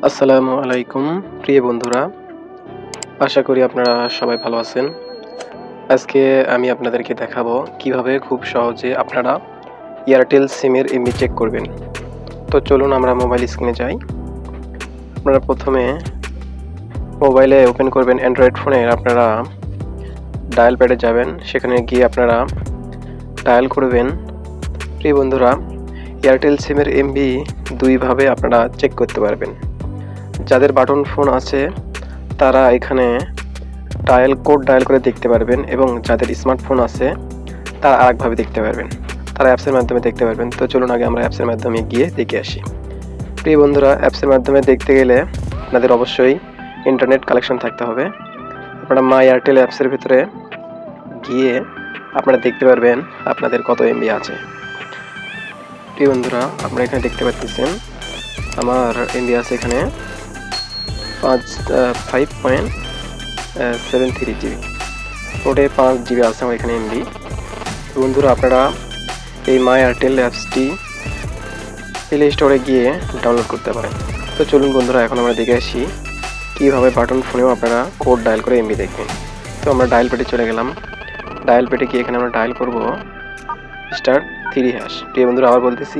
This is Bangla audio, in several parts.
আসসালামু আলাইকুম প্রিয় বন্ধুরা, আশা করি আপনারা সবাই ভালো আছেন। আজকে আমি আপনাদেরকে দেখাবো কিভাবে খুব সহজে আপনারা এয়ারটেল সিমের এমবি চেক করবেন। তো চলুন আমরা মোবাইল স্ক্রিনে যাই। আপনারা প্রথমে মোবাইলে ওপেন করবেন অ্যান্ড্রয়েড ফোনের, আপনারা ডায়াল প্যাডে যাবেন, সেখানে গিয়ে আপনারা ডায়াল করবেন। প্রিয় বন্ধুরা, এয়ারটেল সিমের এমবি দুইভাবে আপনারা চেক করতে পারবেন। যাদের বাটন ফোন আছে তারা এখানে কোড ডায়াল করে দেখতে পারবেন, এবং যাদের স্মার্টফোন আছে তারা আরেকভাবে দেখতে পারবেন, তারা অ্যাপসের মাধ্যমে দেখতে পারবেন। তো চলুন আগে আমরা অ্যাপসের মাধ্যমে গিয়ে দেখে আসি। প্রিয় বন্ধুরা, অ্যাপসের মাধ্যমে দেখতে গেলে আপনাদের অবশ্যই ইন্টারনেট কানেকশন থাকতে হবে। আপনারা মাই এয়ারটেল অ্যাপসের ভিতরে গিয়ে আপনারা দেখতে পারবেন আপনাদের কত এমবি আছে। প্রিয় বন্ধুরা, আপনারা এখানে দেখতে পাচ্ছেন আমার এমবি আছে এখানে 5.73 জিবি, টোটাল 5 জিবি আছে আমার এখানে এমবি। বন্ধুরা, আপনারা এই মাই এয়ারটেল অ্যাপসটি প্লে স্টোরে গিয়ে ডাউনলোড করতে পারেন। তো চলুন বন্ধুরা, এখন আমরা দেখে আসি কীভাবে বাটন ফোনেও আপনারা কোড ডায়াল করে এমবি দেখবেন। তো আমরা ডায়াল প্যাডে চলে গেলাম। ডায়াল প্যাডে গিয়ে এখানে আমরা ডায়াল করব *3#। প্রিয় বন্ধুরা, আবার বলতেছি,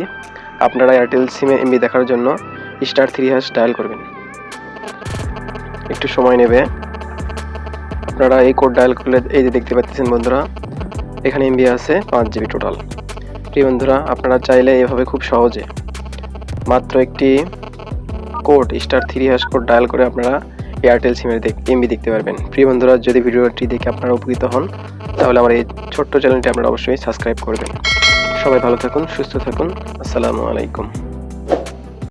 আপনারা এয়ারটেল সিমে এমবি দেখার জন্য *3# ডায়াল করবেন। একটু সময় নেবে। আপনারা এই কোড ডায়াল করলে এই যে দেখতে পাচ্ছেন বন্ধুরা, এখানে এমবি আছে 5 জিবি টোটাল। প্রিয় বন্ধুরা, আপনারা চাইলে এভাবে খুব সহজে মাত্র একটি কোড *3# কোড ডায়াল করে আপনারা এয়ারটেল সিমের এমবি দেখতে পারবেন। প্রিয় বন্ধুরা, যদি ভিডিওটি দেখে আপনারা উপকৃত হন তাহলে আমার এই ছোট্ট চ্যানেলটি আপনারা অবশ্যই সাবস্ক্রাইব করবেন। সবাই ভালো থাকুন, সুস্থ থাকুন। আসসালামু আলাইকুম।